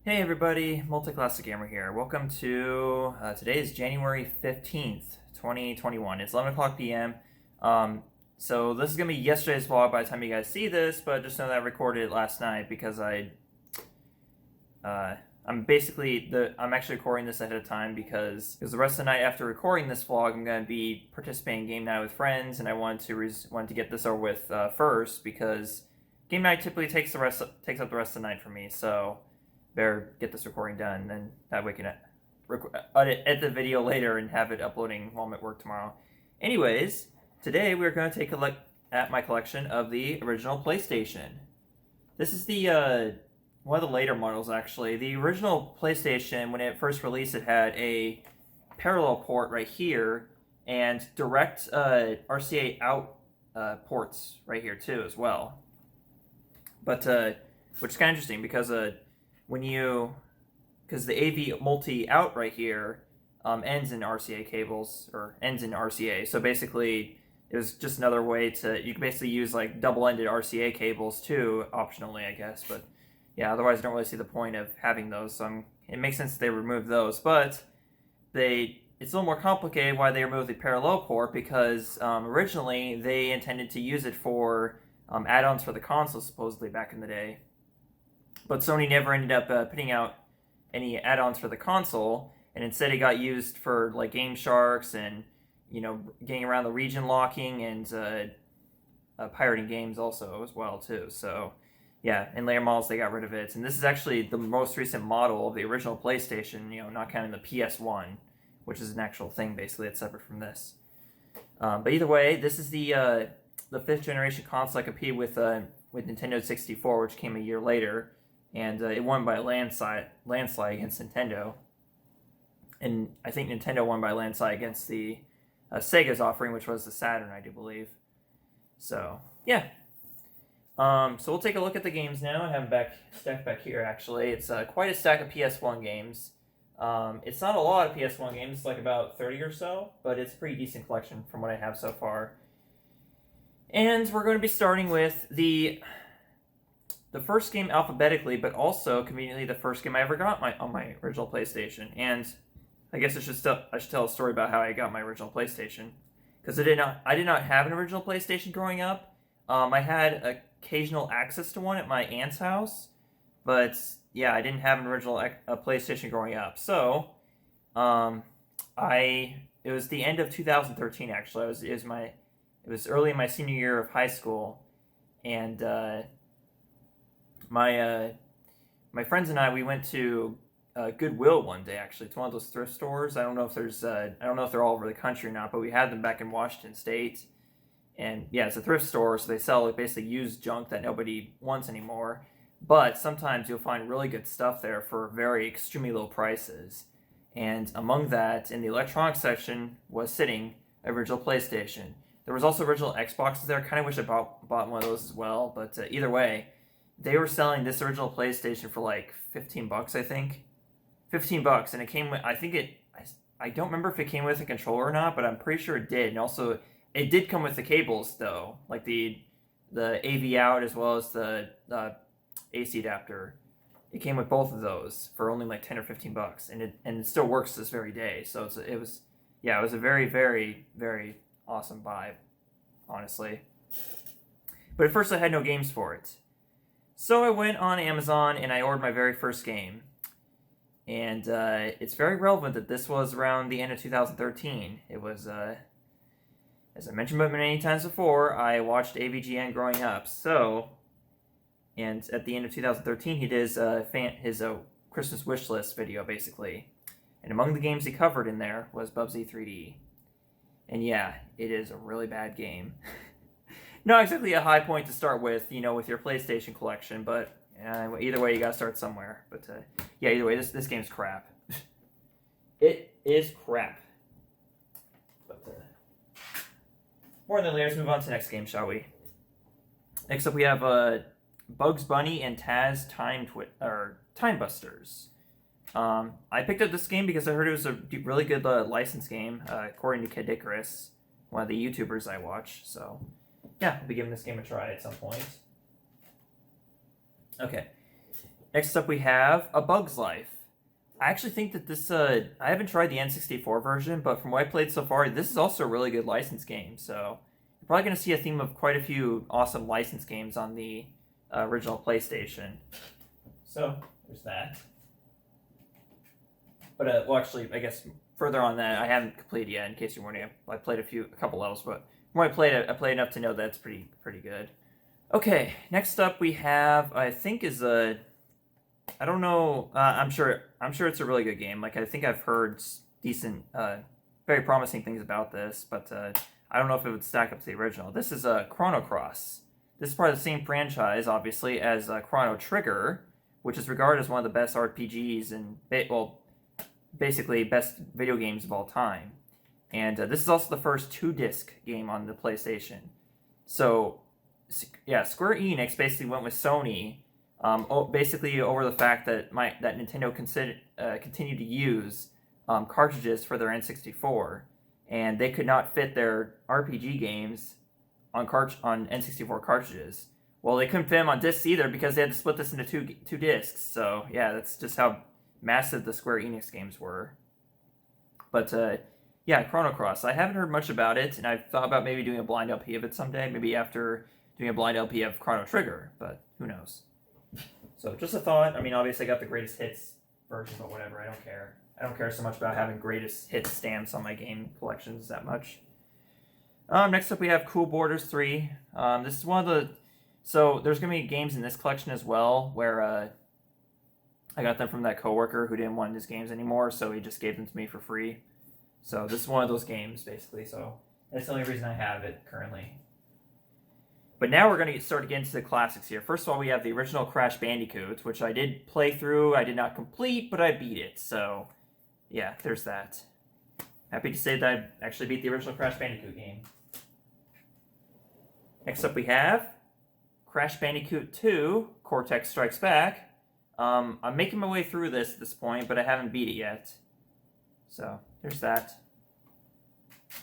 Hey everybody, Multiclassic Gamer here. Welcome to today is January 15th, 2021. It's 11 o'clock p.m. So this is gonna be yesterday's vlog by the time you guys see this, but just know that I recorded it last night because I'm actually recording this ahead of time because the rest of the night after recording this vlog, I'm gonna be participating in game night with friends, and I wanted to get this over with first because game night typically takes up the rest of the night for me. So better get this recording done, and that way I can edit the video later and have it uploading while I'm at work tomorrow. Anyways, today we're going to take a look at my collection of the original PlayStation. This is the one of the later models, actually. The original PlayStation, when it first released, it had a parallel port right here and direct RCA out ports right here too as well. But which is kind of interesting because because the AV multi out right here ends in RCA cables, or ends in RCA. So basically, it was just another way you can basically use like double-ended RCA cables too, optionally, I guess. But yeah, otherwise I don't really see the point of having those. So it makes sense that they removed those. But it's a little more complicated why they removed the parallel port, because originally they intended to use it for add-ons for the console, supposedly back in the day. But Sony never ended up putting out any add-ons for the console, and instead it got used for like Game Sharks and getting around the region locking and pirating games also as well too. So yeah, in later models they got rid of it, and this is actually the most recent model of the original PlayStation. Not counting the PS1, which is an actual thing basically. It's separate from this. But either way, this is the fifth generation console I competed with Nintendo 64, which came a year later. And it won by a landslide against Nintendo. And I think Nintendo won by a landslide against the Sega's offering, which was the Saturn, I do believe. So, yeah. So we'll take a look at the games now. I have them stacked back here, actually. It's quite a stack of PS1 games. It's not a lot of PS1 games. It's like about 30 or so, but it's a pretty decent collection from what I have so far. And we're going to be starting with the first game alphabetically, but also conveniently the first game I ever got on my original PlayStation. And I guess I should tell a story about how I got my original PlayStation, because I did not have an original PlayStation growing up. I had occasional access to one at my aunt's house, but yeah, I didn't have an original PlayStation growing up. So it was the end of 2013 actually. It was early in my senior year of high school, and my friends and I, we went to Goodwill one day. Actually, it's one of those thrift stores. I don't know if they're all over the country or not, but we had them back in Washington State. And yeah, it's a thrift store, so they sell basically used junk that nobody wants anymore. But sometimes you'll find really good stuff there for very extremely low prices. And among that, in the electronics section, was sitting original PlayStation. There was also original Xboxes there. I kind of wish I bought one of those as well. But either way, they were selling this original PlayStation for like $15, I think. $15, and it came with, I don't remember if it came with a controller or not, but I'm pretty sure it did. And also, it did come with the cables though, like the AV out as well as the AC adapter. It came with both of those for only like $10 or $15, and it still works this very day. So it was a very, very, very awesome buy, honestly. But at first I had no games for it. So I went on Amazon and I ordered my very first game. And it's very relevant that this was around the end of 2013. It was, as I mentioned many times before, I watched AVGN growing up. So, and at the end of 2013, he did his Christmas wish list video, basically. And among the games he covered in there was Bubsy 3D. And yeah, it is a really bad game. Not exactly a high point to start with, with your PlayStation collection, but either way, you gotta start somewhere. But yeah, either way, this game's crap. It is crap. But more than later, let's move on to the next game, shall we? Next up, we have Bugs Bunny and Taz Time Busters. I picked up this game because I heard it was a really good licensed game, according to Kid Icarus, one of the YouTubers I watch. So yeah, I'll be giving this game a try at some point. Okay. Next up we have A Bug's Life. I actually think that this, I haven't tried the N64 version, but from what I played so far, this is also a really good licensed game. So you're probably going to see a theme of quite a few awesome licensed games on the original PlayStation. So there's that. But, well, actually, I guess further on that, I haven't completed yet, in case you're wondering. I played a couple levels, but when I played it, I played enough to know that it's pretty good. Okay, next up we have, I think is a, I don't know, I'm sure it's a really good game. Like, I think I've heard decent, very promising things about this, but I don't know if it would stack up to the original. This is a Chrono Cross. This is part of the same franchise, obviously, as Chrono Trigger, which is regarded as one of the best RPGs and, well, basically best video games of all time. And this is also the first 2-disc game on the PlayStation. So, yeah, Square Enix basically went with Sony, basically over the fact that Nintendo continued to use cartridges for their N64, and they could not fit their RPG games on N64 cartridges. Well, they couldn't fit them on discs either because they had to split this into two discs. So yeah, that's just how massive the Square Enix games were. But yeah, Chrono Cross. I haven't heard much about it, and I've thought about maybe doing a blind LP of it someday. Maybe after doing a blind LP of Chrono Trigger, but who knows. So just a thought. I mean, obviously I got the greatest hits version, but whatever. I don't care. I don't care so much about having greatest hits stamps on my game collections that much. Next up we have Cool Borders 3. This is one of the... So there's going to be games in this collection as well where I got them from that coworker who didn't want his games anymore, so he just gave them to me for free. So this is one of those games, basically. So that's the only reason I have it currently. But now we're going to start to get into the classics here. First of all, we have the original Crash Bandicoot, which I did play through. I did not complete, but I beat it. So, yeah, there's that. Happy to say that I actually beat the original Crash Bandicoot game. Next up we have Crash Bandicoot 2, Cortex Strikes Back. I'm making my way through this at this point, but I haven't beat it yet. So, there's that.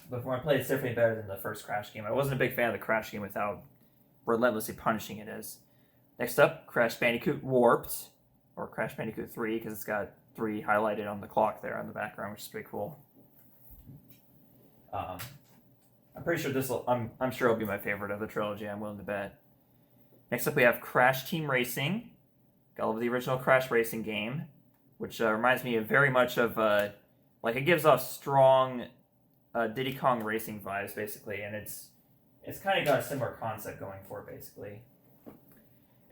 But when I played, it's definitely better than the first Crash game. I wasn't a big fan of the Crash game without relentlessly punishing it as. Next up, Crash Bandicoot Warped, or Crash Bandicoot 3, because it's got 3 highlighted on the clock there on the background, which is pretty cool. I'm pretty sure I'm sure it'll be my favorite of the trilogy, I'm willing to bet. Next up we have Crash Team Racing. Got all the original Crash Racing game, which reminds me very much of, like, it gives off strong Diddy Kong Racing vibes, basically, and it's kind of got a similar concept going for it, basically.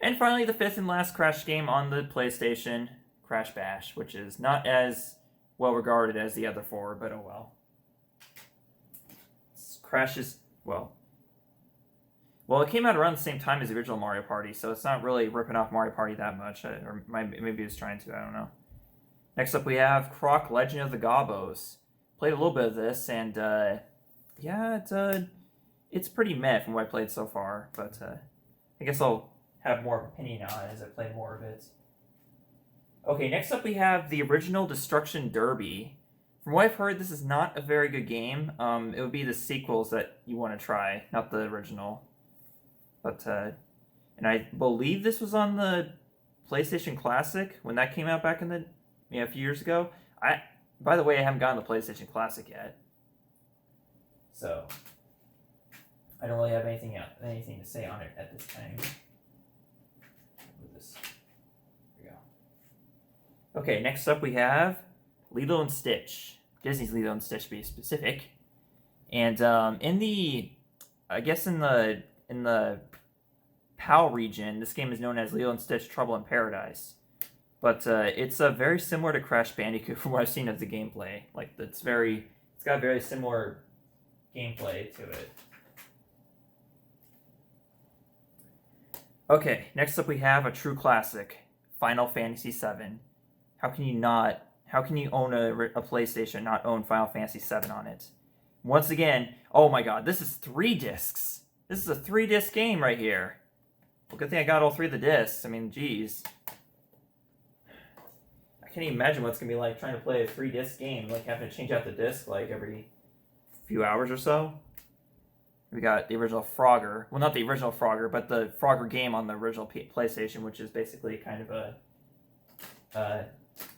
And finally, the 5th and last Crash game on the PlayStation, Crash Bash, which is not as well regarded as the other 4, but oh well. Crash is, well, it came out around the same time as the original Mario Party, so it's not really ripping off Mario Party that much, or maybe it's trying to, I don't know. Next up we have Croc Legend of the Gobbos. Played a little bit of this, and yeah, it's pretty meh from what I played so far, but I guess I'll have more opinion on it as I play more of it. Okay, next up we have the original Destruction Derby. From what I've heard, this is not a very good game. It would be the sequels that you want to try, not the original. But, and I believe this was on the PlayStation Classic when that came out back in a few years ago. By the way, I haven't gotten the PlayStation Classic yet. So, I don't really have anything to say on it at this time. With this. Here we go. Okay, next up we have Lilo and Stitch. Disney's Lilo and Stitch, to be specific. And in the PAL region, this game is known as Lilo and Stitch Trouble in Paradise. But it's very similar to Crash Bandicoot from what I've seen of the gameplay. Like, it's got very similar gameplay to it. Okay, next up we have a true classic, Final Fantasy VII. How can you own a PlayStation and not own Final Fantasy VII on it? Once again, oh my god, this is 3 discs. This is a 3-disc game right here. Well, good thing I got all 3 of the discs. I mean, geez. I can't even imagine what it's going to be like trying to play a 3-disc game, like having to change out the disc like every few hours or so. We got the original Frogger. Well, not the original Frogger, but the Frogger game on the original PlayStation, which is basically kind of a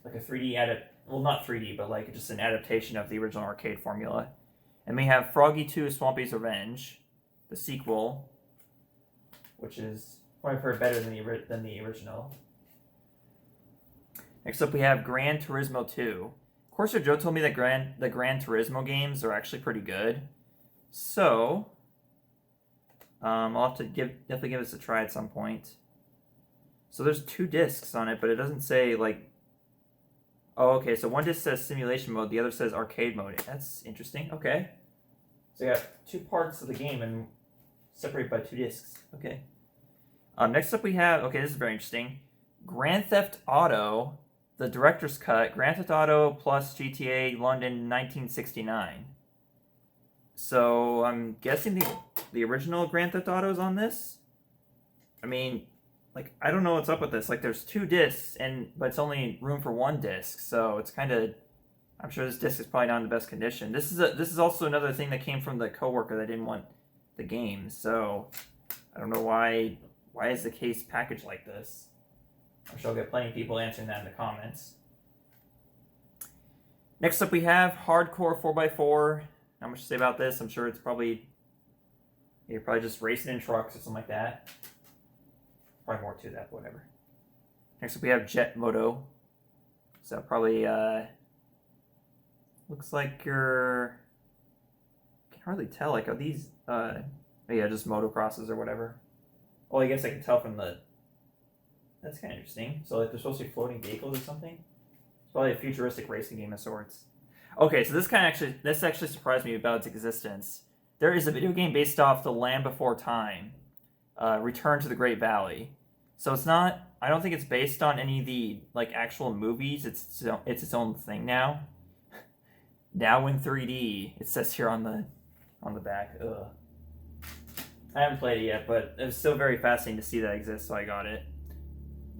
like a 3D well, not 3D, but like just an adaptation of the original arcade formula. And we have Froggy 2: Swampy's Revenge, the sequel, which is probably heard better than the original. Next up, we have Gran Turismo 2. Of course, Joe told me that the Gran Turismo games are actually pretty good, so I'll have to definitely give this a try at some point. So there's 2 discs on it, but it doesn't say like. Oh, okay. So one disc says simulation mode, the other says arcade mode. That's interesting. Okay. So you got 2 parts of the game and separated by 2 discs. Okay. Next up we have, okay, this is very interesting. Grand Theft Auto, the director's cut, Grand Theft Auto plus GTA London 1969. So I'm guessing the original Grand Theft Auto is on this. I mean, like, I don't know what's up with this. Like, there's 2 discs, but it's only room for 1 disc, so it's kind of. I'm sure this disc is probably not in the best condition. This is also another thing that came from the coworker that didn't want the game. So I don't know why is the case packaged like this. I'm sure I'll get plenty of people answering that in the comments. Next up we have Hardcore 4x4. Not much to say about this. I'm sure it's you're probably just racing in trucks or something like that. Probably more to that, but whatever. Next up we have Jet Moto. So probably looks like I can hardly tell. Like, are these just motocrosses or whatever? Well, I guess I can tell from that's kind of interesting. So like they're supposed to be floating vehicles or something. It's probably a futuristic racing game of sorts. Okay, so this actually surprised me about its existence. There is a video game based off The Land Before Time, Return to the Great Valley. So it's not. I don't think it's based on any of the like actual movies. It's its own thing now. Now in 3D, it says here on the back. Ugh. I haven't played it yet, but it was still very fascinating to see that exists, so I got it.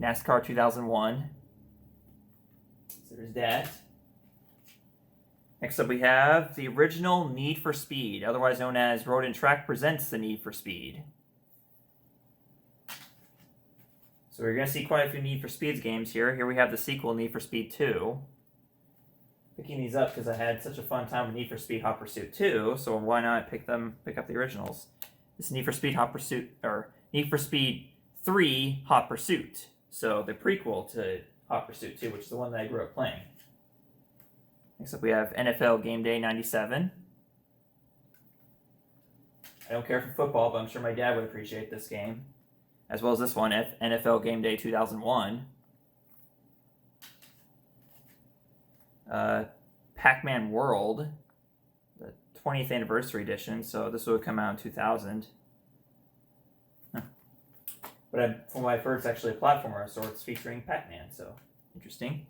NASCAR 2001. So there's that. Next up we have the original Need for Speed, otherwise known as Road and Track Presents the Need for Speed. So we're going to see quite a few Need for Speed games here. Here we have the sequel, Need for Speed 2. Picking these up because I had such a fun time with Need for Speed Hot Pursuit 2, so why not pick up the originals? This is Need for Speed Hot Pursuit, or Need for Speed 3 Hot Pursuit. So the prequel to Hot Pursuit 2, which is the one that I grew up playing. Next up we have NFL Game Day 97. I don't care for football, but I'm sure my dad would appreciate this game. As well as this one, NFL Game Day 2001. Pac-Man World, the 20th anniversary edition, so this would come out in 2000. Huh. But from what I've heard, it's actually a platformer of sorts featuring Pac-Man, so interesting.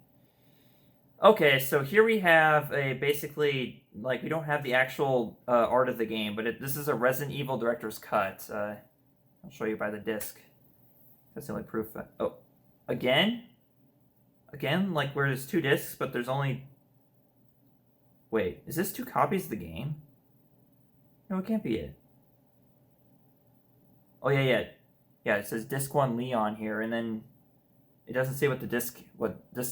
Okay, so here we have basically, like, we don't have the actual art of the game, but this is a Resident Evil director's cut. I'll show you by the disc. That's the only proof. Oh, again? Again, like, where there's 2 discs, but there's only. Wait, is this 2 copies of the game? No, it can't be it. Oh, yeah. Yeah, it says disc 1 Leon here, and then it doesn't say what disc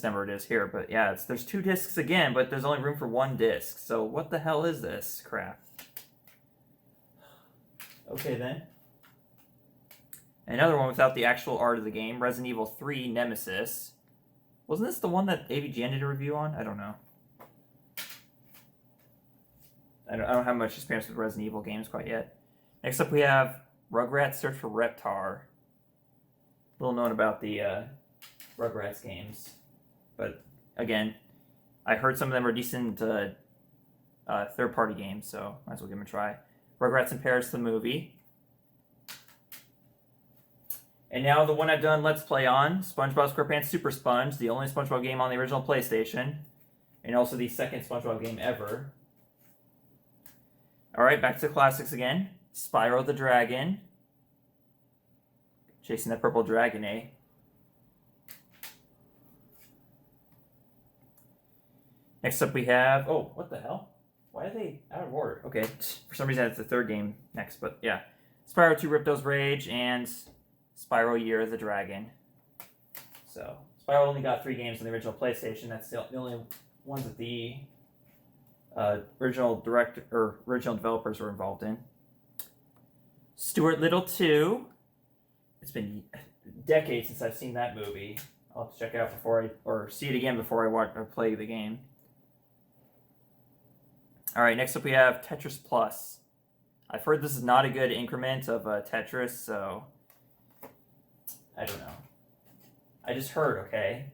number it is here, but yeah, there's 2 discs again, but there's only room for 1 disc. So what the hell is this crap? Okay, then. Another one without the actual art of the game, Resident Evil 3 Nemesis. Wasn't this the one that AVGN did a review on? I don't know. I don't have much experience with Resident Evil games quite yet. Next up we have Rugrats Search for Reptar. Little known about the Rugrats games. But again, I heard some of them are decent third-party games, so might as well give them a try. Rugrats in Paris, the movie. And now the one I've done Let's Play on, SpongeBob SquarePants Super Sponge, the only SpongeBob game on the original PlayStation, and also the second SpongeBob game ever. Alright, back to the classics again. Spyro the Dragon. Chasing that purple dragon, eh? Next up we have... Oh, what the hell? Why are they out of order? Okay, for some reason it's the third game next, but yeah. Spyro 2 Ripto's Rage and Spyro Year of the Dragon. So, So I only got 3 games on the original PlayStation. That's the only ones that the original developers were involved in. Stuart Little 2. It's been decades since I've seen that movie. I'll have to check it out or see it again before I watch or play the game. All right, next up we have Tetris Plus. I've heard this is not a good increment of Tetris, so I don't know. I just heard, okay?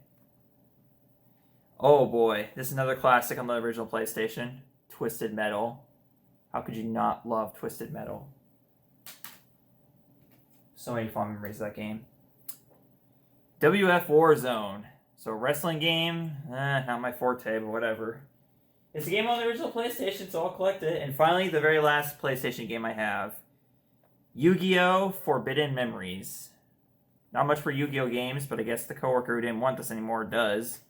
Oh boy, this is another classic on the original PlayStation. Twisted Metal. How could you not love Twisted Metal? So many fond memories of that game. WF Warzone. So wrestling game, not my forte, but whatever. It's a game on the original PlayStation, so I'll collect it. And finally, the very last PlayStation game I have. Yu-Gi-Oh! Forbidden Memories. Not much for Yu-Gi-Oh! Games, but I guess the coworker who didn't want this anymore does.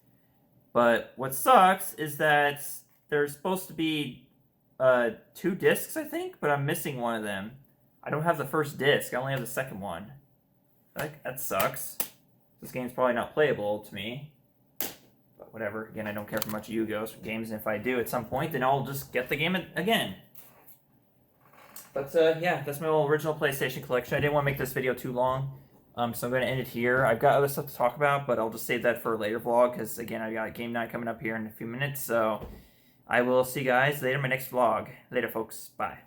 But what sucks is that there's supposed to be 2 discs, I think, but I'm missing one of them. I don't have the first disc. I only have the second one. That sucks. This game's probably not playable to me. But whatever. Again, I don't care for much Yu-Gi-Oh! Games, and if I do at some point, then I'll just get the game again. But yeah, that's my little original PlayStation collection. I didn't want to make this video too long. So I'm going to end it here. I've got other stuff to talk about, but I'll just save that for a later vlog, because again, I got game night coming up here in a few minutes. So I will see you guys later in my next vlog. Later, folks. Bye.